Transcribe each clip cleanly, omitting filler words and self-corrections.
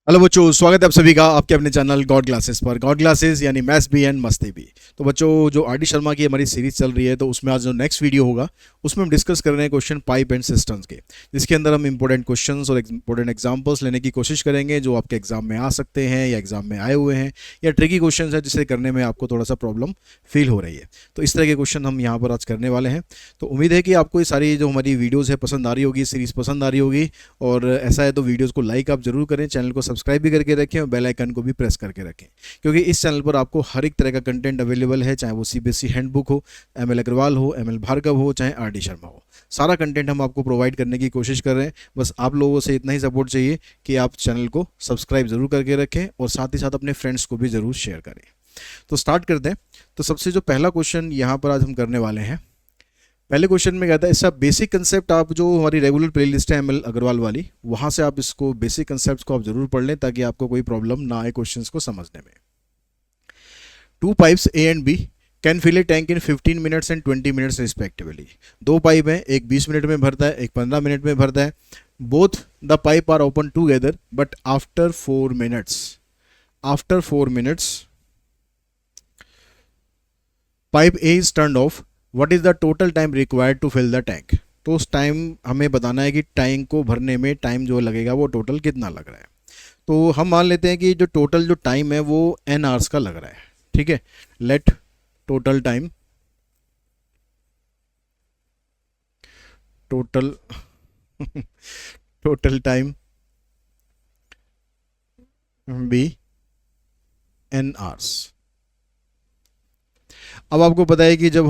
Hello बच्चों, स्वागत है आप सभी का आपके अपने चैनल गॉड क्लासेस पर। गॉड क्लासेस यानी मैथ्स भी एंड मस्ती भी। तो बच्चों, जो आर डी शर्मा की हमारी सीरीज चल रही है, तो उसमें आज जो नेक्स्ट वीडियो होगा उसमें हम डिस्कस कर रहे हैं क्वेश्चन पाइप एंड सिस्टम्स के, जिसके अंदर हम इंपॉर्टेंट क्वेश्चंस और इंपॉर्टेंट एग्जांपल्स लेने की कोशिश करेंगे जो आपके एग्जाम में आ सकते हैं या एग्जाम में आए हुए हैं, या ट्रिकी क्वेश्चन है जिसे करने में आपको थोड़ा सा प्रॉब्लम फील हो रही है। तो इस तरह के क्वेश्चन हम यहाँ पर आज करने वाले हैं। तो उम्मीद है कि आपको ये सारी जो हमारी वीडियोज़ है पसंद आ रही होगी, सीरीज़ पसंद आ रही होगी। और ऐसा है तो वीडियोस को लाइक आप जरूर करें, चैनल को सब्सक्राइब भी करके रखें और बेल आइकन को भी प्रेस करके रखें, क्योंकि इस चैनल पर आपको हर एक तरह का कंटेंट अवेलेबल है, चाहे वो सीबीएसई हैंडबुक हो, एमएल अग्रवाल हो, एमएल भार्गव हो, चाहे आर डी शर्मा हो। सारा कंटेंट हम आपको प्रोवाइड करने की कोशिश कर रहे हैं। बस आप लोगों से इतना ही सपोर्ट चाहिए कि आप चैनल को सब्सक्राइब जरूर करके रखें और साथ ही साथ अपने फ्रेंड्स को भी ज़रूर शेयर करें। तो स्टार्ट करते हैं। तो सबसे जो पहला क्वेश्चन यहाँ पर आज हम करने वाले हैं, पहले क्वेश्चन में कहता है इसका बेसिक कंसेप्ट, आप जो हमारी रेगुलर प्लेलिस्ट है एमएल अग्रवाल वाली, वहां से आप इसको बेसिक कंसेप्ट को आप जरूर पढ़ लें ताकि आपको कोई प्रॉब्लम ना आए क्वेश्चंस को समझने में। Two pipes A and B can fill a tank in 15 minutes and 20 minutes respectively. दो पाइप हैं, एक 20 मिनट में भरता है, एक 15 मिनट में भरता है। Both the pipe are open together but after 4 minutes pipe A is turn off. What is the total time required to fill the tank. तो उस टाइम हमें बताना है कि टैंक को भरने में टाइम जो लगेगा वो टोटल कितना लग रहा है। तो हम मान लेते हैं कि जो टोटल जो टाइम है वो एन आवर्स का लग रहा है। ठीक है, let total time total total time be N hours. अब आपको पता है कि जब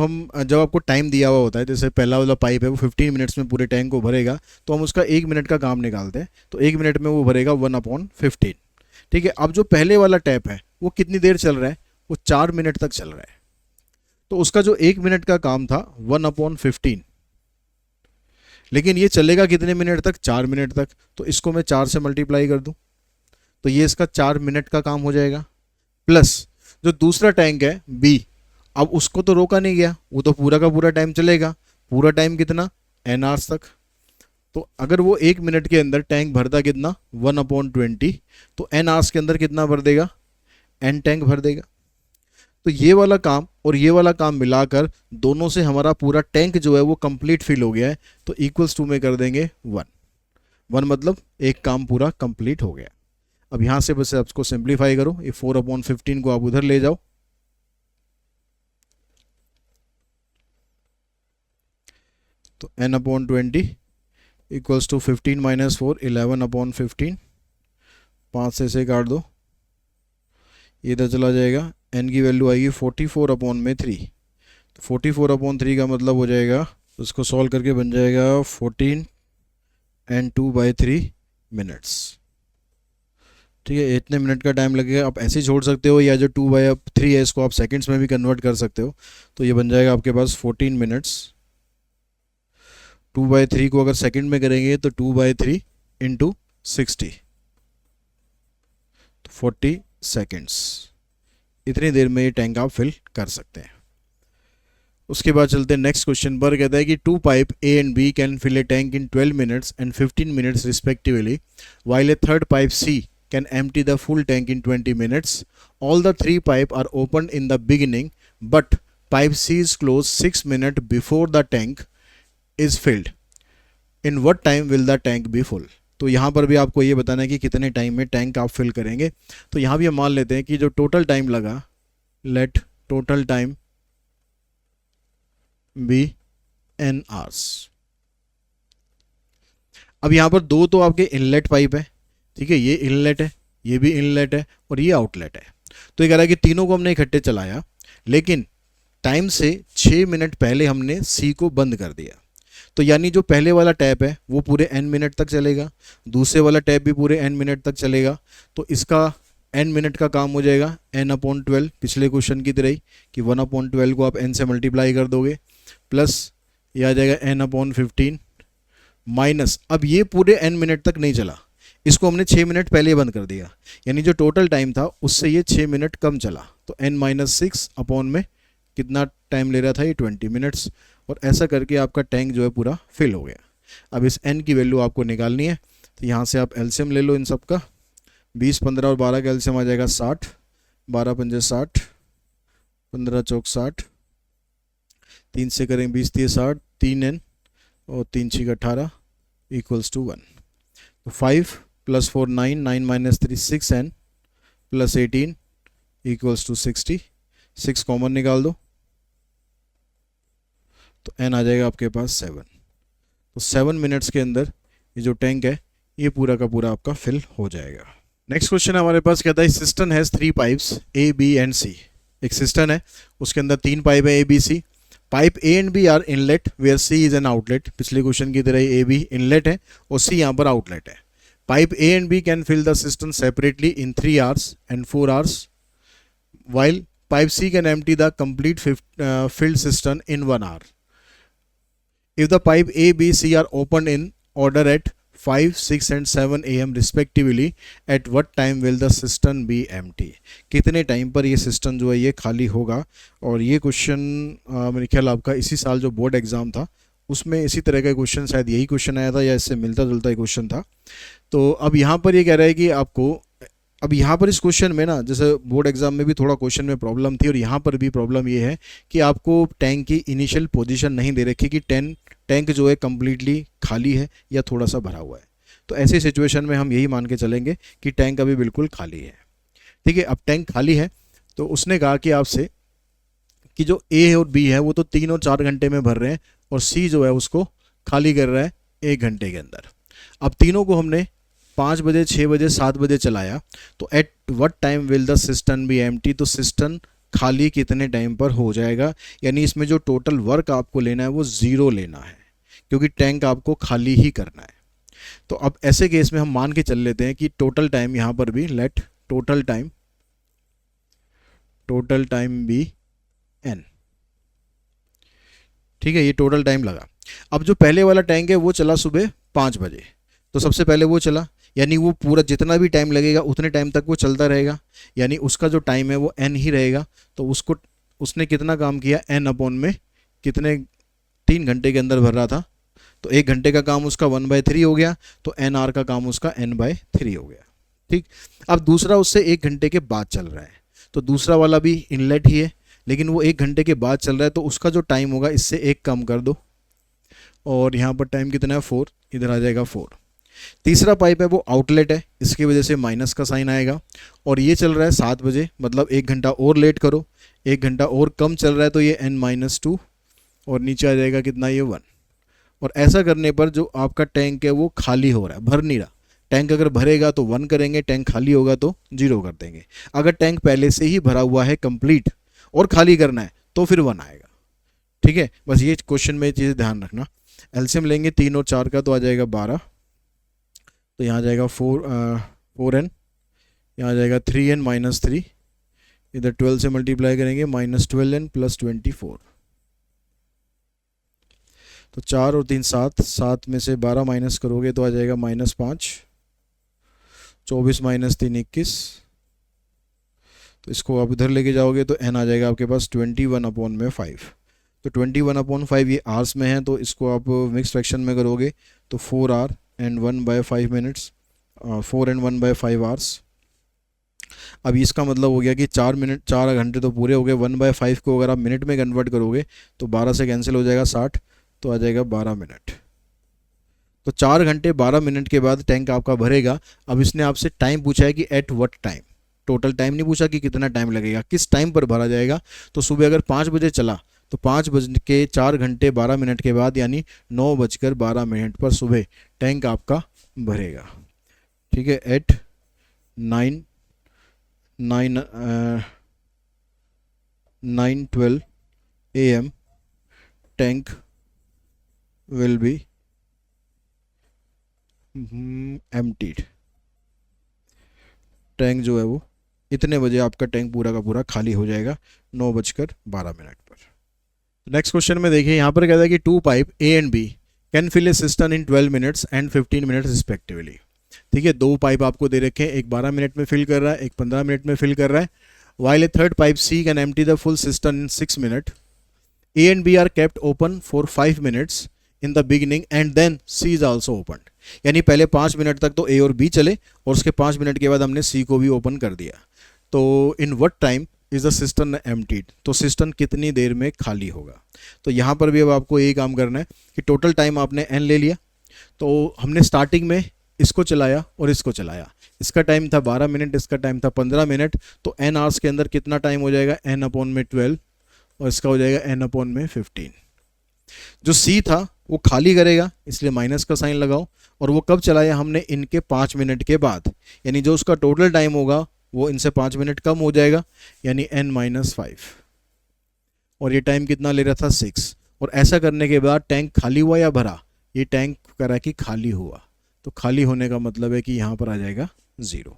आपको टाइम दिया हुआ होता है, जैसे पहला वाला पाइप है वो 15 मिनट्स में पूरे टैंक को भरेगा, तो हम उसका 1 मिनट का काम निकालते हैं। तो 1 मिनट में वो भरेगा 1/15। ठीक है, अब जो पहले वाला टैप है वो कितनी देर चल रहा है, वो 4 मिनट तक चल रहा है। तो उसका जो 1 मिनट का काम था 1/15, लेकिन ये चलेगा कितने मिनट तक, 4 मिनट तक। तो इसको मैं 4 से मल्टीप्लाई कर दूं तो ये इसका 4 मिनट का काम हो जाएगा। प्लस जो दूसरा टैंक है बी, अब उसको तो रोका नहीं गया, वो तो पूरा का पूरा टाइम चलेगा। पूरा टाइम कितना, एन आवर्स तक। तो अगर वो 1 मिनट के अंदर टैंक भरता कितना, 1/20, तो एन आवर्स के अंदर कितना भर देगा, एन टैंक भर देगा। तो ये वाला काम और ये वाला काम मिलाकर दोनों से हमारा पूरा टैंक जो है वो कंप्लीट फिल हो गया है। तो इक्वल्स टू में कर देंगे 1 मतलब एक काम पूरा कंप्लीट हो गया। अब यहाँ से बस आपको सिंप्लीफाई करो, ये 4/15 को आप उधर ले जाओ, तो n/20 इक्वल्स टू 15 माइनस 4, 11/15। 5 से काट दो, ये इधर चला जाएगा, n की वैल्यू आएगी 44/3। तो 44/3 का मतलब हो जाएगा, उसको सॉल्व करके बन जाएगा 14 and 2/3 मिनट्स। ठीक है, इतने मिनट का टाइम लगेगा। आप ऐसे ही छोड़ सकते हो, या जो 2/3 है इसको आप सेकंड्स में भी कन्वर्ट कर सकते हो। तो ये बन जाएगा आपके पास 14 मिनट्स। 2/3 को अगर सेकंड में करेंगे तो 2/3 इंटू 60, तो 40 सेकेंड्स। इतनी देर में ये टैंक आप फिल कर सकते हैं। उसके बाद चलते हैं नेक्स्ट क्वेश्चन पर। कहता है कि two pipe A and B can fill a tank in 12 minutes and 15 minutes respectively, while a third pipe C can empty the full tank in 20 minutes. All the three pipe are open in the beginning but pipe C is close 6 minute before the tank is filled. In what time will the tank be full. तो यहाँ पर भी आपको ये बताना है कि कितने टाइम में टैंक आप फिल करेंगे। तो यहाँ भी हम मान लेते हैं कि जो टोटल टाइम लगा, let total time be N hours. अब यहाँ पर दो तो आपके इनलेट पाइप है, ठीक है, ये इनलेट है, ये भी इनलेट है और ये आउटलेट है। तो ये कह रहा है कि तीनों को हमने इकट्ठे चलाया, लेकिन टाइम से 6 मिनट पहले हमने सी को बंद कर दिया। तो यानी जो पहले वाला टैप है वो पूरे n मिनट तक चलेगा, दूसरे वाला टैप भी पूरे n मिनट तक चलेगा। तो इसका n मिनट का काम हो जाएगा n/12, पिछले क्वेश्चन की तरह ही कि 1/12 को आप n से मल्टीप्लाई कर दोगे, प्लस ये आ जाएगा n/15 माइनस, अब ये पूरे n मिनट तक नहीं चला, इसको हमने 6 मिनट पहले बंद कर दिया, यानी जो टोटल टाइम था उससे ये 6 मिनट कम चला। तो n-6 अपॉन में कितना टाइम ले रहा था, ये 20 मिनट्स। और ऐसा करके आपका टैंक जो है पूरा फिल हो गया। अब इस n की वैल्यू आपको निकालनी है, तो यहाँ से आप एलसीएम ले लो इन सब का। 20 15 और 12 का एलसीएम आ जाएगा 60, 12 पंजे 60, 15 चौक 60, 3 से करेंगे 20 3 60, 3n और 3 6 18 इक्वल्स टू 1। तो 5 + 4 9, 9 - 3 6n + 18 इक्वल्स टू 60। 6 कॉमन निकाल दो तो n आ जाएगा आपके पास 7। तो 7 मिनट्स के अंदर ये जो टैंक है ये पूरा का पूरा आपका फिल हो जाएगा। नेक्स्ट क्वेश्चन हमारे पास कहता है system has 3 pipes A, B and C। एक सिस्टम है उसके अंदर 3 पाइप है A, B, C। Pipe A and B are inlet where C is an outlet. पिछले क्वेश्चन की तरह A, B इनलेट है और C यहाँ पर आउटलेट है। Pipe A and B can fill the system separately in 3 hours and 4 hours while pipe C can empty the complete filled cistern in 1 hour. If the pipe A, B, C are opened in order at 5, 6 and 7 AM respectively, at what time will the cistern be empty? कितने time पर ये system जो है ये खाली होगा। और ये क्वेश्चन मेरे ख्याल आपका इसी साल जो बोर्ड एग्ज़ाम था उसमें इसी तरह का क्वेश्चन, शायद यही क्वेश्चन आया था या इससे मिलता जुलता ही क्वेश्चन था। तो अब यहाँ पर ये कह रहा है कि आपको अब यहाँ पर इस क्वेश्चन में ना, जैसे बोर्ड एग्जाम में भी थोड़ा क्वेश्चन में प्रॉब्लम थी और यहाँ पर भी प्रॉब्लम ये है कि आपको टैंक की इनिशियल पोजीशन नहीं दे रखी कि टैंक जो है कम्प्लीटली खाली है या थोड़ा सा भरा हुआ है। तो ऐसी सिचुएशन में हम यही मान के चलेंगे कि टैंक अभी बिल्कुल खाली है। ठीक है, अब टैंक खाली है तो उसने कहा कि आपसे कि जो ए और बी है वो तो 3 और 4 घंटे में भर रहे हैं और सी जो है उसको खाली कर रहा है 1 घंटे के अंदर। अब तीनों को हमने 5 बजे, 6 बजे, 7 बजे चलाया तो at what time will the system B empty, तो सिस्टम खाली कितने टाइम पर हो जाएगा। यानी इसमें जो टोटल वर्क आपको लेना है वो 0 लेना है क्योंकि टैंक आपको खाली ही करना है। तो अब ऐसे केस में हम मान के चल लेते हैं कि टोटल टाइम यहाँ पर भी let total time be n। ठीक है, ये टोटल टाइम लगा। अब जो पहले वाला टैंक है वो चला सुबह 5 बजे, तो सबसे पहले वो चला, यानी वो पूरा जितना भी टाइम लगेगा उतने टाइम तक वो चलता रहेगा, यानी उसका जो टाइम है वो n ही रहेगा। तो उसने कितना काम किया, n/, में कितने 3 घंटे के अंदर भर रहा था तो 1 घंटे का काम उसका 1/3 हो गया, तो n आर का काम उसका n/3 हो गया। ठीक, अब दूसरा उससे 1 घंटे के बाद चल रहा है तो दूसरा वाला भी इनलेट ही है लेकिन वो 1 घंटे के बाद चल रहा है तो उसका जो टाइम होगा इससे 1 कम कर दो और यहाँ पर टाइम कितना है 4, इधर आ जाएगा 4। तीसरा पाइप है वो आउटलेट है, इसकी वजह से माइनस का साइन आएगा और ये चल रहा है 7 बजे, मतलब 1 घंटा और लेट करो, 1 घंटा और कम चल रहा है तो ये n-2 और नीचे आ जाएगा कितना, ये 1। और ऐसा करने पर जो आपका टैंक है वो खाली हो रहा है, भर नहीं रहा। टैंक अगर भरेगा तो 1 करेंगे, टैंक खाली होगा तो 0 कर देंगे। अगर टैंक पहले से ही भरा हुआ है कंप्लीट और खाली करना है तो फिर 1 आएगा। ठीक है, बस ये क्वेश्चन में ये चीज़ ध्यान रखना। एलसीएम लेंगे 3 और 4 का तो आ जाएगा 12, तो यहाँ आ जाएगा 4n, यहाँ आ जाएगा 3n - 3, इधर 12 से मल्टीप्लाई करेंगे -12n + 24, तो 4 और 3 7, 7 में से 12 माइनस करोगे तो आ जाएगा -5, 24 - 3 21, तो इसको आप इधर लेके जाओगे तो n आ जाएगा आपके पास 21/5। तो 21/5 ये आवर्स में है तो इसको आप मिक्स फ्रैक्शन में करोगे तो 4 hour and 1/5 minutes, 4 and 1/5 hours। अब इसका मतलब हो गया कि 4 घंटे तो पूरे हो गए, 1/5 को अगर आप मिनट में कन्वर्ट करोगे तो 12 से कैंसिल हो जाएगा 60, तो आ जाएगा 12 मिनट। तो 4 घंटे 12 मिनट के बाद टैंक आपका भरेगा। अब इसने आपसे टाइम पूछा है कि at what time, total time नहीं पूछा कि कितना टाइम लगेगा, किस टाइम पर भरा जाएगा। तो सुबह अगर 5 बजे चला तो 5 बज के 4 घंटे 12 मिनट के बाद यानी 9:12 पर सुबह टैंक आपका भरेगा। ठीक है, at 9:12 AM tank will be emptied. Tank जो है वो इतने बजे आपका टैंक पूरा का पूरा खाली हो जाएगा 9:12 पर। नेक्स्ट क्वेश्चन में देखिए, यहाँ पर कहता है कि 2 pipe A and B can fill a system in 12 minutes and 15 minutes respectively. ठीक है, 2 पाइप आपको दे रखे हैं, एक 12 मिनट में फिल कर रहा है, एक 15 मिनट में फिल कर रहा है। While a third pipe C can empty the full system in 6 minutes। A and B are kept open for 5 minutes in the beginning and then C is also open. यानी पहले 5 minute तक तो ए और B चले और उसके 5 minute के बाद हमने सी को भी ओपन कर दिया। तो इन what time is the system emptied, तो सिस्टम कितनी देर में खाली होगा। तो यहाँ पर भी अब आपको यही काम करना है कि टोटल टाइम आपने एन ले लिया, तो हमने स्टार्टिंग में इसको चलाया और इसको चलाया, इसका टाइम था 12 मिनट, इसका टाइम था 15 मिनट, तो एन आवर्स के अंदर कितना टाइम हो जाएगा, एन अपॉन में 12 और इसका हो जाएगा एन अपॉन में 15। जो सी था वो खाली करेगा इसलिए माइनस का साइन लगाओ, और वो कब चलाया हमने, इनके 5 मिनट के बाद, यानी जो उसका टोटल टाइम होगा वो इनसे 5 मिनट कम हो जाएगा, यानी n-5। और ये टाइम कितना ले रहा था 6। और ऐसा करने के बाद टैंक खाली हुआ या भरा, ये टैंक करा कि खाली हुआ, तो खाली होने का मतलब है कि यहाँ पर आ जाएगा 0।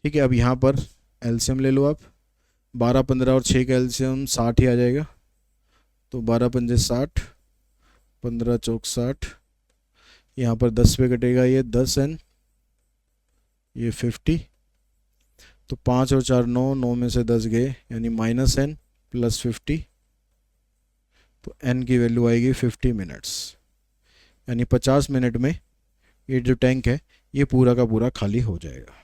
ठीक है, अब यहाँ पर एलसीएम ले लो आप, 12, 15 और 6 का एलसीएम 60 ही आ जाएगा। तो 12 पंजे 60, 15 चौक 60, यहाँ पर 10 पे कटेगा ये 10n, ये 50, तो 5 और 4 9, 9 में से 10 गए यानी -n प्लस 50, तो n की वैल्यू आएगी 50 मिनट्स, यानी 50 मिनट में ये जो टैंक है ये पूरा का पूरा खाली हो जाएगा।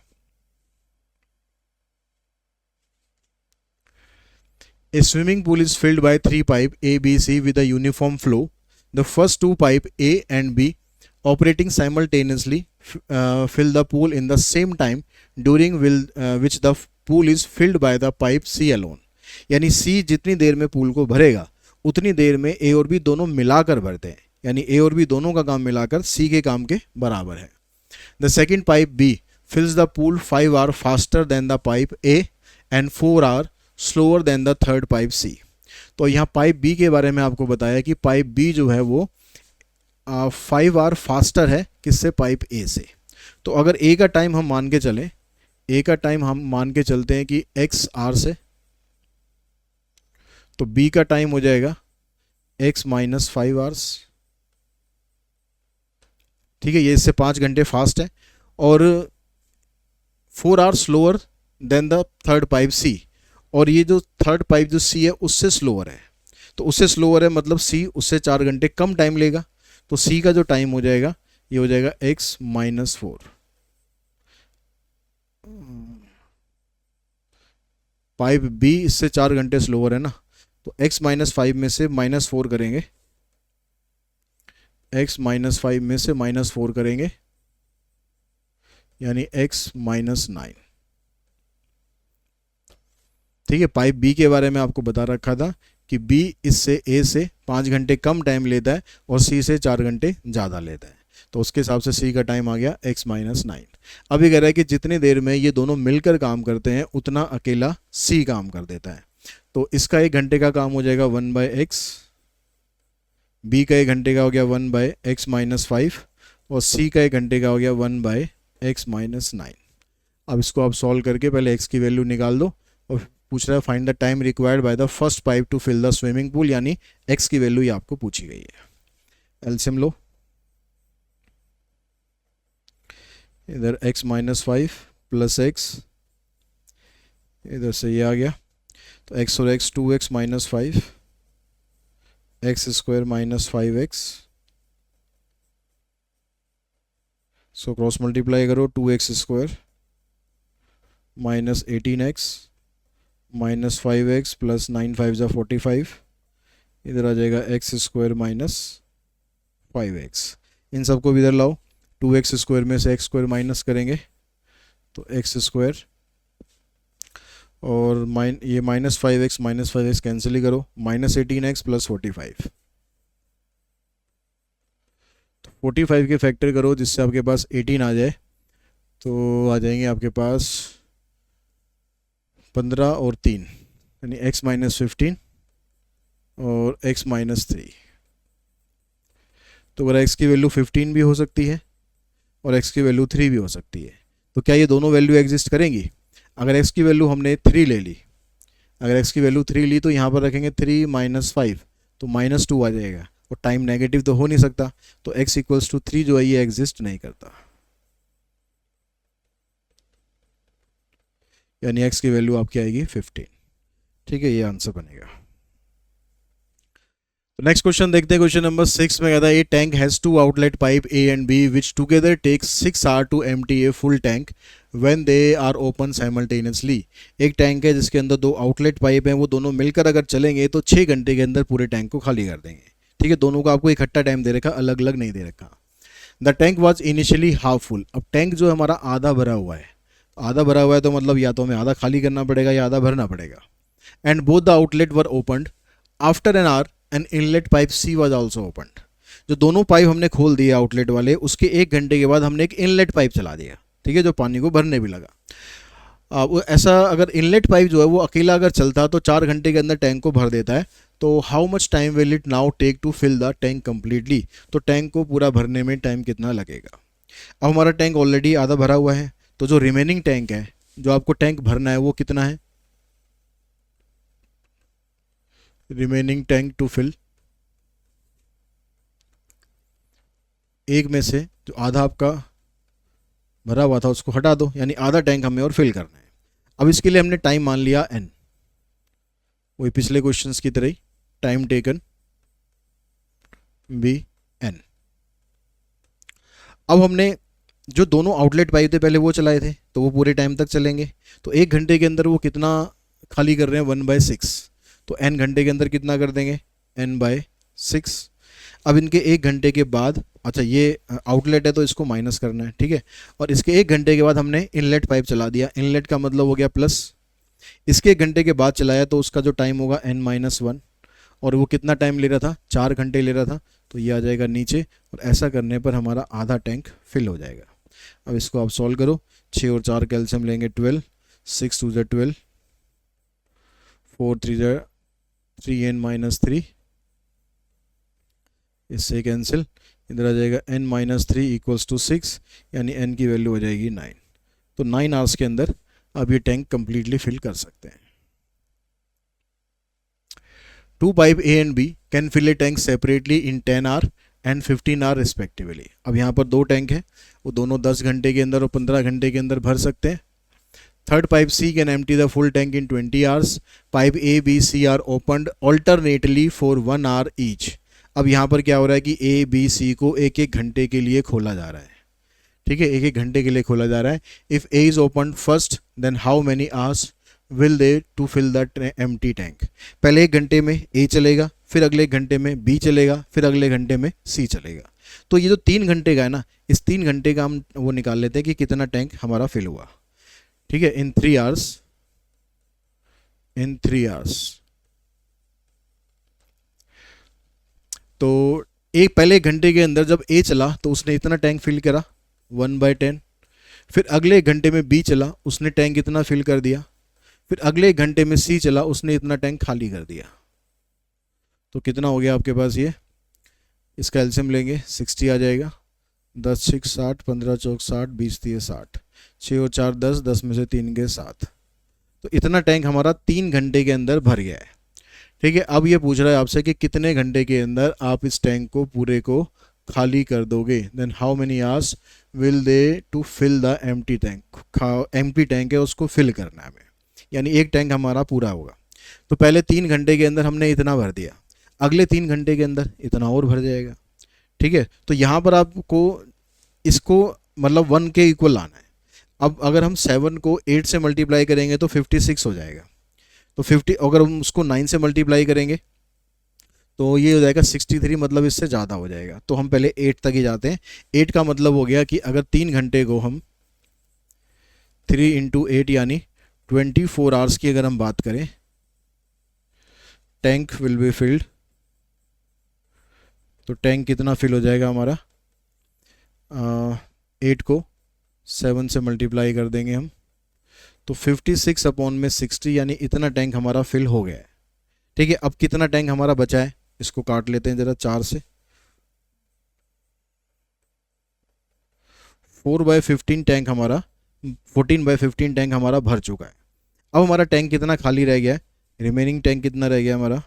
A swimming pool is filled by 3 pipes A, B, C with a uniform flow. The first 2 pipes A and B operating simultaneously fill the pool in the same time during which the pool is filled by the pipe C alone. यानी C जितनी देर में pool को भरेगा उतनी देर में A और B दोनों मिलाकर भरते हैं, यानी A और B दोनों का काम मिलाकर C के काम के बराबर है। The second pipe B fills the pool 5 hours faster than the pipe A and 4 hours slower than the third pipe C. तो यहाँ पाइप बी के बारे में आपको बताया कि पाइप बी जो है वो 5 आवर फास्टर है किससे, पाइप ए से। तो अगर ए का टाइम हम मान के चलें, ए का टाइम हम मान के चलते हैं कि x आर से, तो बी का टाइम हो जाएगा x - 5 आवर्स। ठीक है, ये इससे 5 घंटे फास्ट है और 4 hours slower than the third pipe C, और ये जो थर्ड पाइप जो सी है उससे स्लोअर है, तो उससे स्लोअर है मतलब सी उससे 4 घंटे कम टाइम लेगा, तो सी का जो टाइम हो जाएगा ये हो जाएगा x - 4। पाइप बी इससे 4 घंटे स्लोअर है ना, तो x - 5 में से -4 करेंगे, x - 5 में से -4 करेंगे यानी x - 9। ठीक है, पाइप बी के बारे में आपको बता रखा था कि बी इससे ए से 5 घंटे कम टाइम लेता है और सी से 4 घंटे ज़्यादा लेता है, तो उसके हिसाब से सी का टाइम आ गया x - 9। अब ये कह रहा है कि जितनी देर में ये दोनों मिलकर काम करते हैं उतना अकेला सी काम कर देता है, तो इसका 1 घंटे का काम हो जाएगा 1/x, बी का 1 घंटे का हो गया 1/x - 5 और सी का 1 घंटे का हो गया 1/x - 9। अब इसको आप सॉल्व करके पहले x की वैल्यू निकाल दो और पूछ रहा है find the time required by the first pipe to fill the swimming pool, यानी x की वैल्यू ये आपको पूछी गई है। एलसीएम लो, इधर x - 5 प्लस x, इधर से ये आ गया, तो x और x 2x - 5, x square - 5x, so cross multiply करो, 2x square -18x -5x plus 9 5 45, इधर आ जाएगा x स्क्वायर - 5x। इन सबको इधर लाओ, 2x स्क्वायर में से x स्क्वायर माइनस करेंगे तो x स्क्वायर, और ये -5x कैंसिल ही करो, -18x प्लस 45, तो 45 के फैक्टर करो जिससे आपके पास 18 आ जाए, तो आ जाएंगे आपके पास 15 और 3 यानी x - 15 और x - 3। तो अगर x की वैल्यू 15 भी हो सकती है और x की वैल्यू 3 भी हो सकती है, तो क्या ये दोनों वैल्यू एग्जिस्ट करेंगी। अगर x की वैल्यू हमने 3 ले ली, अगर x की वैल्यू 3 ली तो यहाँ पर रखेंगे 3 - 5 तो -2 आ जाएगा, और टाइम नेगेटिव तो हो नहीं सकता, तो x = 3 जो है ये एग्जिस्ट नहीं करता, यानी x की वैल्यू आपकी आएगी 15। ठीक है, ये आंसर बनेगा। तो नेक्स्ट क्वेश्चन देखते हैं। क्वेश्चन नंबर 6 में कहता है a tank has two outlet pipe A and B which together takes 6 hour to empty a full tank when they are open simultaneously. एक टैंक है जिसके अंदर दो आउटलेट पाइप हैं, वो दोनों मिलकर अगर चलेंगे तो 6 घंटे के अंदर पूरे टैंक को खाली कर देंगे। ठीक है, दोनों का आपको इकट्ठा टाइम दे रखा, अलग अलग नहीं दे रखा। The tank was initially half full. अब टैंक जो हमारा आधा भरा हुआ है, आधा भरा हुआ है तो मतलब या तो हमें आधा खाली करना पड़ेगा या आधा भरना पड़ेगा। And both the outlet were opened after an hour an inlet pipe C was also opened. जो दोनों पाइप हमने खोल दिए आउटलेट वाले, उसके 1 घंटे के बाद हमने एक इनलेट पाइप चला दिया। ठीक है, जो पानी को भरने भी लगा। वो ऐसा अगर इनलेट पाइप जो है वो अकेला अगर चलता तो 4 घंटे के अंदर टैंक को भर देता है। तो how much time will it now take to fill the tank completely. तो टैंक को पूरा भरने में टाइम कितना लगेगा। अब हमारा टैंक ऑलरेडी आधा भरा हुआ है, तो जो रिमेनिंग टैंक है, जो आपको टैंक भरना है, वो कितना है। रिमेनिंग टैंक टू फिल, एक में से जो आधा आपका भरा हुआ था उसको हटा दो, यानी आधा टैंक हमें और फिल करना है। अब इसके लिए हमने टाइम मान लिया n, वही पिछले क्वेश्चंस की तरह ही टाइम टेकन बी n। अब हमने जो दोनों आउटलेट पाइप थे पहले वो चलाए थे, तो वो पूरे टाइम तक चलेंगे। तो 1 घंटे के अंदर वो कितना खाली कर रहे हैं, 1/6। तो n घंटे के अंदर कितना कर देंगे, n/6। अब इनके 1 घंटे के बाद, अच्छा ये आउटलेट है तो इसको माइनस करना है। ठीक है, और इसके 1 घंटे के बाद हमने इनलेट पाइप चला दिया। इनलेट का मतलब हो गया प्लस। इसके 1 घंटे के बाद चलाया तो उसका जो टाइम होगा n-1, और वो कितना टाइम ले रहा था, 4 घंटे ले रहा था। तो ये आ जाएगा नीचे, और ऐसा करने पर हमारा आधा टैंक फिल हो जाएगा। अब इसको आप सॉल्व करो। 6 और 4 कैल्शियम लेंगे 12, 6 2 12, 4 3 3n-3, इससे कैंसिल, इधर आ जाएगा n-3 इक्वल्स टू 6, यानी n की वैल्यू हो जाएगी 9। तो 9 आवर्स के अंदर अब ये टैंक कंप्लीटली फिल कर सकते हैं। 2 pipe A and B can fill a tank separately in 10 hour and 15 hour respectively. अब यहाँ पर 2 टैंक हैं, वो दोनों 10 घंटे के अंदर और 15 घंटे के अंदर भर सकते हैं। Third pipe C can empty the full tank in 20 hours. Pipe A B C are opened alternately for 1 hour each. अब यहाँ पर क्या हो रहा है कि A B C को 1-1 घंटे के लिए खोला जा रहा है। ठीक है, 1-1 घंटे के लिए खोला जा रहा है। If A is open first then how many hours will they to fill the empty tank. पहले 1 घंटे में A चलेगा, फिर अगले 1 घंटे में B चलेगा, फिर अगले घंटे में C चलेगा। तो ये जो 3 घंटे का है ना, इस 3 घंटे का हम वो निकाल लेते हैं कि कितना टैंक हमारा फिल हुआ। ठीक है, इन 3 आवर्स, तो एक पहले 1 घंटे के अंदर जब A चला तो उसने इतना टैंक फिल करा 1/10। फिर अगले 1 घंटे में B चला, उसने टैंक इतना फिल कर दिया। फिर अगले 1 घंटे में C चला, उसने इतना टैंक खाली कर दिया। तो कितना हो गया आपके पास ये, इसका एलसीएम लेंगे 60 आ जाएगा। 10 6 60, 15 चौक 60, 20 3 60, 6 और 4 10, 10 में से 3 गए 7। तो इतना टैंक हमारा 3 घंटे के अंदर भर गया है। ठीक है, अब ये पूछ रहा है आपसे कि कितने घंटे के अंदर आप इस टैंक को पूरे को खाली कर दोगे। Then how many hours will they to fill the empty tank. Empty tank है उसको फिल करना है हमें, यानी एक टैंक हमारा पूरा होगा। तो पहले 3 घंटे के अंदर हमने इतना भर दिया, अगले 3 घंटे के अंदर इतना और भर जाएगा। ठीक है, तो यहाँ पर आपको इसको मतलब 1 के इक्वल लाना है। अब अगर हम 7 को 8 से मल्टीप्लाई करेंगे तो 56 हो जाएगा। तो 50 अगर हम उसको 9 से मल्टीप्लाई करेंगे तो ये हो जाएगा 63, मतलब इससे ज़्यादा हो जाएगा। तो हम पहले 8 तक ही जाते हैं। 8 का मतलब हो गया कि अगर 3 घंटे को हम 3 × 8 यानी 24 आवर्स की अगर हम बात करें, टैंक विल बी फिल्ड। तो टैंक कितना फिल हो जाएगा हमारा, 8 को 7 से मल्टीप्लाई कर देंगे हम, तो 56 अपॉन में 60, यानी इतना टैंक हमारा फिल हो गया है। ठीक है, अब कितना टैंक हमारा बचा है, इसको काट लेते हैं ज़रा 4 से। 4/15 टैंक हमारा, 14/15 टैंक हमारा भर चुका है। अब हमारा टैंक कितना खाली रह गया है, रिमेनिंग टैंक कितना रह गया हमारा,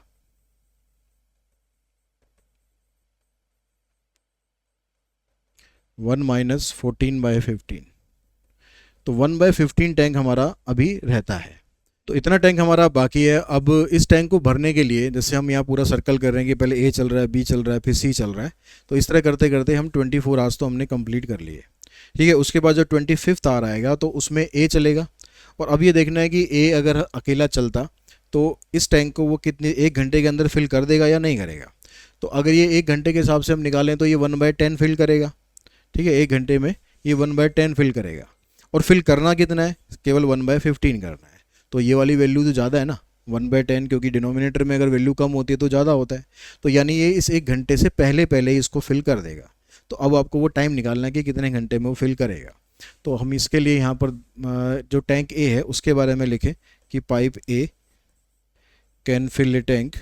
1 - 14/15। तो 1/15 टैंक हमारा अभी रहता है। तो इतना टैंक हमारा बाकी है। अब इस टैंक को भरने के लिए जैसे हम यहाँ पूरा सर्कल कर रहे हैं कि पहले ए चल रहा है, बी चल रहा है, फिर सी चल रहा है, तो इस तरह करते करते हम 24 आवर्स तो हमने कंप्लीट कर लिए। ठीक है, उसके बाद जो 25th आवर आएगा तो उसमें ए चलेगा। और अब ये देखना है कि ए अगर अकेला चलता तो इस टैंक को वो कितने 1 घंटे के अंदर फिल कर देगा या नहीं करेगा। तो अगर ये 1 घंटे के हिसाब से हम निकालें तो ये 1/10 फिल करेगा। ठीक है, 1 घंटे में ये 1/10 फिल करेगा। और फिल करना कितना है, केवल 1/15 करना है। तो ये वाली वैल्यू तो ज़्यादा है ना 1/10, क्योंकि डिनोमिनेटर में अगर वैल्यू कम होती है तो ज़्यादा होता है। तो यानी ये इस 1 घंटे से पहले पहले ही इसको फिल कर देगा। तो अब आपको वो टाइम निकालना है कि कितने घंटे में वो फिल करेगा। तो हम इसके लिए यहाँ पर जो टैंक ए है उसके बारे में लिखें कि pipe A can fill a tank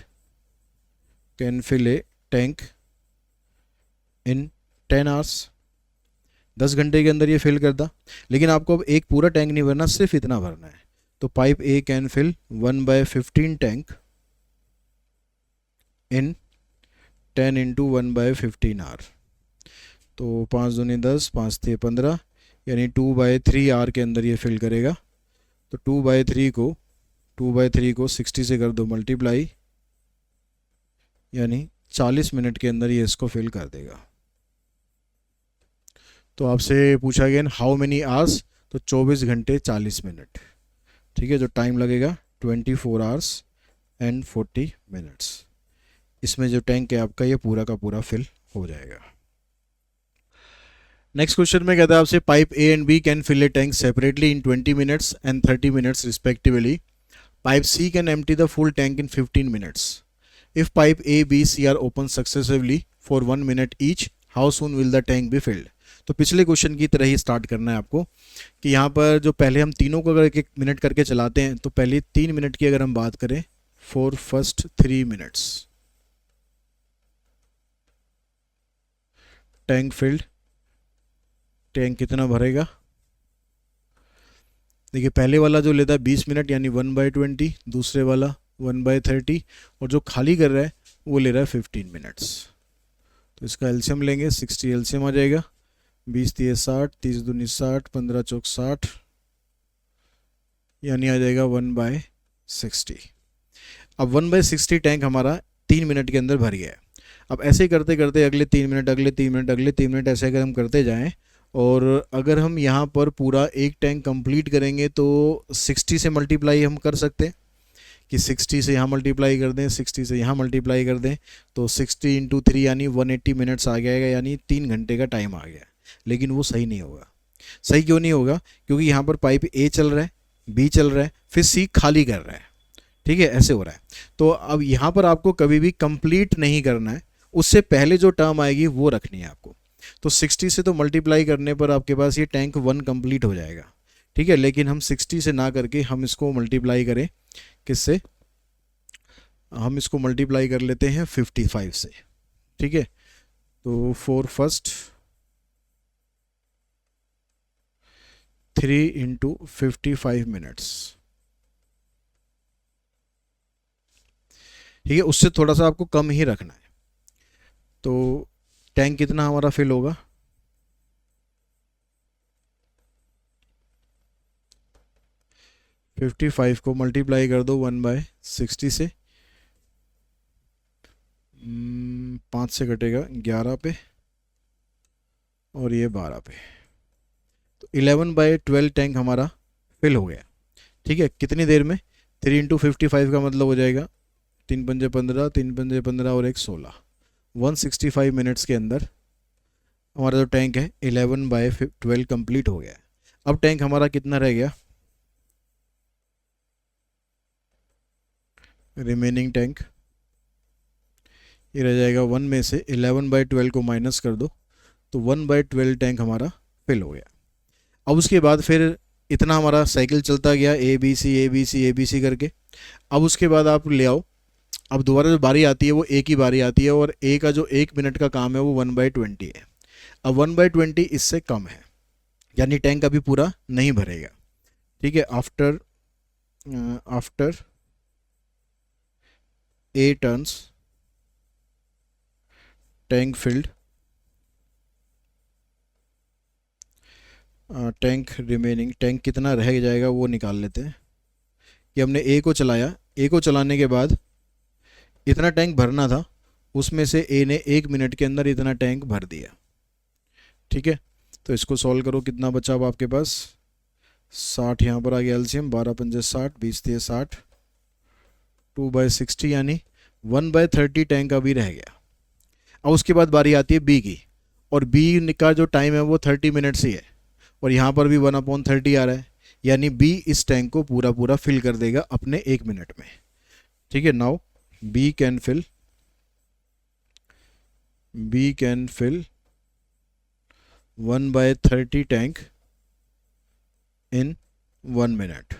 in 10 hours. 10 घंटे के अंदर ये फिल करता। लेकिन आपको अब एक पूरा टैंक नहीं भरना, सिर्फ इतना भरना है। तो pipe A can fill 1/15 tank in 10 × 1/15 hour. तो 5 दूनी 10, 5 3 15, यानी 2/3 आवर के अंदर ये फिल करेगा। तो 2/3 को 60 से कर दो मल्टीप्लाई, यानी 40 मिनट के अंदर ये इसको फिल कर देगा। तो आपसे पूछा गया हाउ मेनी आवर्स, तो 24 घंटे 40 मिनट। ठीक है, जो टाइम लगेगा 24 आवर्स एंड 40 मिनट्स। इसमें जो टैंक है आपका ये पूरा का पूरा फिल हो जाएगा। नेक्स्ट क्वेश्चन में कहता है आपसे pipe A and B can fill a tank separately in 20 minutes and 30 minutes respectively. Pipe C can empty the full tank in 15 minutes. If pipe A B C are open successively for 1 minute each, how soon will the tank be filled. तो पिछले question की तरह ही start करना है आपको कि यहाँ पर जो पहले हम तीनों को अगर 1 मिनट करके चलाते हैं तो पहले 3 मिनट की अगर हम बात करें for first 3 minutes tank field, tank कितना भरेगा। देखिए पहले वाला जो लेता है 20 मिनट यानी 1/20, दूसरे वाला 1/30, और जो खाली कर रहा है वो ले रहा है 15 मिनट्स। तो इसका एलसीएम लेंगे, 60 एलसीएम आ जाएगा। 20 3 60, 30 दूनी 60, 15 चौक 60, यानी आ जाएगा 1/60। अब 1/60 टैंक हमारा 3 मिनट के अंदर भर गया है। अब ऐसे ही करते करते अगले 3 मिनट, अगले 3 मिनट, अगले 3 मिनट, ऐसे अगर हम करते जाएं, और अगर हम यहाँ पर पूरा एक टैंक कंप्लीट करेंगे तो 60 से मल्टीप्लाई हम कर सकते हैं कि 60 से यहाँ मल्टीप्लाई कर दें, 60 से यहाँ मल्टीप्लाई कर दें, तो 60 × 3 यानी 180 मिनट्स आ गया, यानी 3 घंटे का टाइम आ गया। लेकिन वो सही नहीं होगा। सही क्यों नहीं होगा, क्योंकि यहाँ पर पाइप ए चल रहा है, बी चल रहा है, फिर सी खाली कर रहा है। ठीक है, ऐसे हो रहा है। तो अब यहाँ पर आपको कभी भी कंप्लीट नहीं करना है, उससे पहले जो टर्म आएगी वो रखनी है आपको। तो 60 से तो मल्टीप्लाई करने पर आपके पास ये टैंक 1 कंप्लीट हो जाएगा। ठीक है, लेकिन हम 60 से ना करके हम इसको मल्टीप्लाई करें, किससे, हम इसको मल्टीप्लाई कर लेते हैं 55 से। ठीक है, तो फॉर फर्स्ट 3 × 55 मिनट्स। ठीक है, उससे थोड़ा सा आपको कम ही रखना है। तो टैंक कितना हमारा फिल होगा, 55 को मल्टीप्लाई कर दो 1/60 से, 5 से कटेगा 11 पे, और ये 12 पे। तो 11/12 टैंक हमारा फिल हो गया। ठीक है, कितनी देर में, 3 × 55 का मतलब हो जाएगा 3 पंजे 15, 3 पंजे 15 और 1 16, 165 मिनट्स के अंदर हमारा जो टैंक है 11/12 कंप्लीट हो गया है। अब टैंक हमारा कितना रह गया, रिमेनिंग टैंक ये रह जाएगा 1 में से 11/12 को माइनस कर दो, तो 1/12 टैंक हमारा फिल हो गया। अब उसके बाद फिर इतना हमारा साइकिल चलता गया A B C A B C A B C करके। अब उसके बाद आप ले आओ, अब दोबारा जो बारी आती है वो ए की बारी आती है, और ए का जो 1 मिनट का काम है वो 1/20 है। अब 1/20 इससे कम है, यानी टैंक अभी पूरा नहीं भरेगा। ठीक है, after 8 turns tank field, tank remaining, tank कितना रह जाएगा वो निकाल लेते हैं कि हमने ए को चलाया, ए को चलाने के बाद इतना टैंक भरना था, उसमें से ए ने 1 मिनट के अंदर इतना टैंक भर दिया। ठीक है, तो इसको सॉल्व करो, कितना बचा अब आपके पास 60, यहाँ पर आ गया एलसीएम 12 पंजे 60, 20 दिए 60, 2/60 यानी 1/30 टैंक अभी रह गया। अब उसके बाद बारी आती है बी की, और बी का जो टाइम है वो 30 मिनट्स ही है, और यहाँ पर भी 1/30 आ रहा है, यानी बी इस टैंक को पूरा पूरा फिल कर देगा अपने 1 मिनट में। ठीक है, now B can fill 1/30 tank in 1 minute.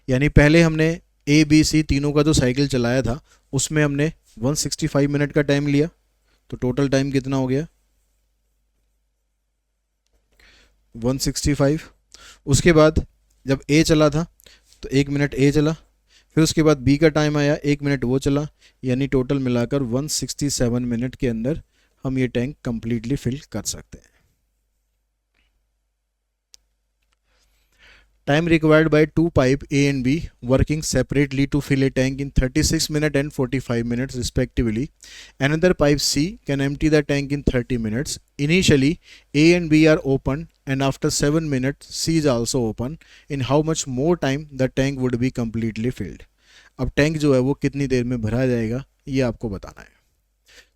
यानी पहले हमने ए बी सी तीनों का जो साइकिल चलाया था उसमें हमने 165 मिनट का टाइम लिया, तो टोटल टाइम कितना हो गया 165। उसके बाद जब ए चला था तो 1 मिनट ए चला, फिर उसके बाद बी का टाइम आया, 1 मिनट वो चला, यानी टोटल मिलाकर 167 मिनट के अंदर हम ये टैंक कंप्लीटली फिल कर सकते हैं। Time required by two pipe A and B working separately to fill a tank in 36 minutes and 45 minutes respectively. Another pipe C can empty the tank in 30 minutes. Initially, A and B are open and after 7 minutes C is also open. In how much more time the tank would be completely filled? अब tank जो है वो कितनी देर में भरा जाएगा ये आपको बताना है।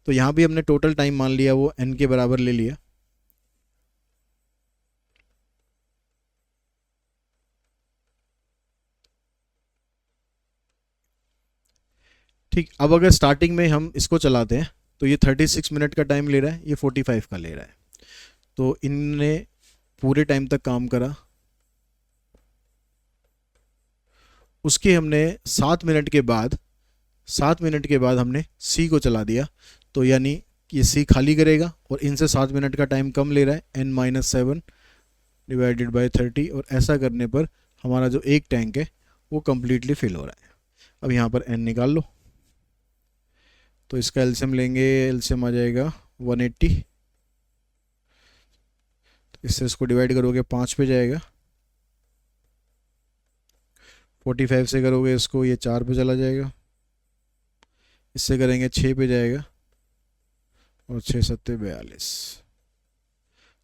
तो यहाँ भी हमने टोटल टाइम मान लिया वो n के बराबर ले लिया। ठीक, अब अगर स्टार्टिंग में हम इसको चलाते हैं तो ये 36 मिनट का टाइम ले रहा है, ये 45 का ले रहा है, तो इनने पूरे टाइम तक काम करा। उसके हमने 7 मिनट के बाद हमने सी को चला दिया, तो यानी ये सी खाली करेगा और इनसे 7 मिनट का टाइम कम ले रहा है, n-7 डिवाइडेड बाय 30, और ऐसा करने पर हमारा जो एक टैंक है वो कम्प्लीटली फिल हो रहा है। अब यहाँ पर n निकाल लो, तो इसका एलसीएम लेंगे, एलसीएम आ जाएगा 180, तो इससे इसको डिवाइड करोगे 5 पे जाएगा, 45 से करोगे इसको ये 4 पे चला जाएगा, इससे करेंगे 6 पे जाएगा, और 6 सत्ते 42,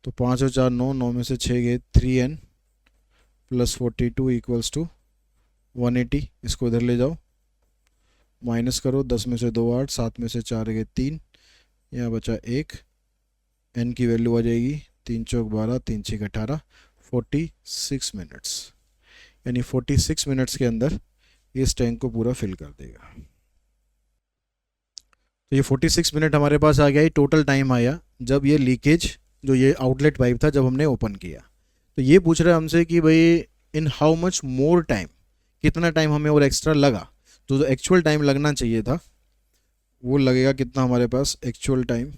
तो 5 और 4 9, 9 में से 6 गए 3n प्लस 42 इक्वल्स टू 180। इसको इधर ले जाओ, माइनस करो, 10 में से 2 8, 7 में से 4 गए 3, यहाँ बचा 1, n की वैल्यू आ जाएगी 3 चौक 12, 3 छः 18, 46 मिनट्स, यानी 46 मिनट्स के अंदर ये इस टैंक को पूरा फिल कर देगा। तो ये 46 मिनट हमारे पास आ गया। ये टोटल टाइम आया जब ये लीकेज जो ये आउटलेट पाइप था जब हमने ओपन किया। तो ये पूछ रहा है हमसे कि भाई in how much more time, कितना टाइम हमें और एक्स्ट्रा लगा। तो जो एक्चुअल टाइम लगना चाहिए था वो लगेगा कितना हमारे पास, एक्चुअल टाइम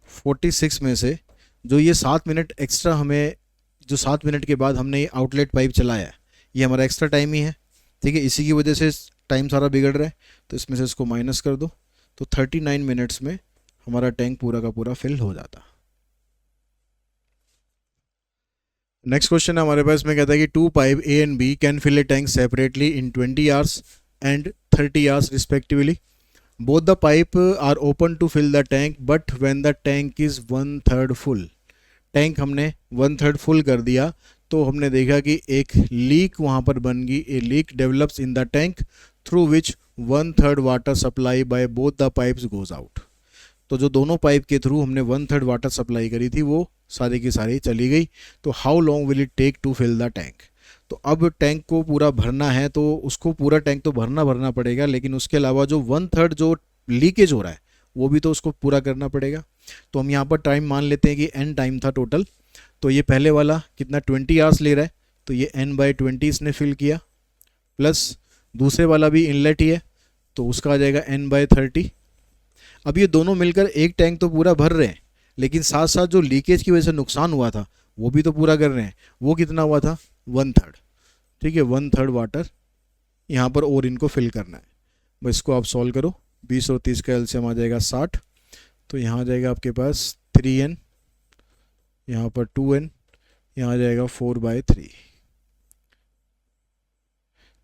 46 में से जो ये 7 मिनट एक्स्ट्रा हमें, जो 7 मिनट के बाद हमने ये आउटलेट पाइप चलाया है, ये हमारा एक्स्ट्रा टाइम ही है। ठीक है, इसी की वजह से टाइम सारा बिगड़ रहा है, तो इसमें से इसको माइनस कर दो, तो 39 मिनट्स में हमारा टैंक पूरा का पूरा फिल हो जाता। नेक्स्ट क्वेश्चन है हमारे पास में, कहता है कि two pipe A and B can fill a tank separately in 20 hours and 30 hours respectively. Both the pipe are open to fill the tank but when the tank is 1/3 full. Tank हमने 1/3 full कर दिया तो हमने देखा कि एक leak वहाँ पर बन गई। A leak develops in the tank through which 1/3 water supply by both the pipes goes out. तो जो दोनों पाइप के थ्रू हमने 1/3 वाटर सप्लाई करी थी वो सारी की सारी चली गई। तो how long will it take to fill the tank. तो अब टैंक को पूरा भरना है तो उसको पूरा टैंक तो भरना पड़ेगा, लेकिन उसके अलावा जो 1/3 जो लीकेज हो रहा है वो भी तो उसको पूरा करना पड़ेगा। तो हम यहाँ पर टाइम मान लेते हैं कि n टाइम था टोटल। तो ये पहले वाला कितना 20 आवर्स ले रहा है, तो ये n/20 इसने फिल किया, प्लस दूसरे वाला भी इनलेट ही है तो उसका आ जाएगा n/30। अब ये दोनों मिलकर एक टैंक तो पूरा भर रहे हैं, लेकिन साथ साथ जो लीकेज की वजह से नुकसान हुआ था वो भी तो पूरा कर रहे हैं। वो कितना हुआ था 1/3। ठीक है, 1/3 वाटर यहाँ पर और इनको फिल करना है। बस इसको आप सॉल्व करो, 20 और 30 का एलसीएम आ जाएगा 60। तो यहाँ आ जाएगा आपके पास 3n, यहाँ पर 2n, यहाँ आ जाएगा 4/3,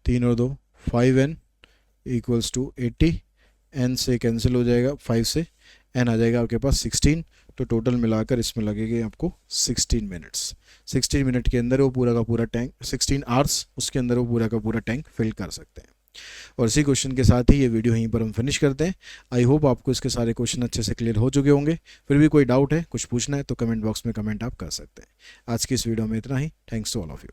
3 और 2 5n इक्वल्स टू 80, n से कैंसिल हो जाएगा 5 से, n आ जाएगा आपके पास 16। तो टोटल मिलाकर इसमें लगेगा आपको 16 मिनट्स। 16 मिनट के अंदर वो पूरा का पूरा टैंक, 16 आवर्स उसके अंदर वो पूरा का पूरा टैंक फिल कर सकते हैं। और इसी क्वेश्चन के साथ ही ये वीडियो यहीं पर हम फिनिश करते हैं। आई होप आपको इसके सारे क्वेश्चन अच्छे से क्लियर हो चुके होंगे। फिर भी कोई डाउट है, कुछ पूछना है तो कमेंट बॉक्स में कमेंट आप कर सकते हैं। आज की इस वीडियो में इतना ही। Thanks to all of you.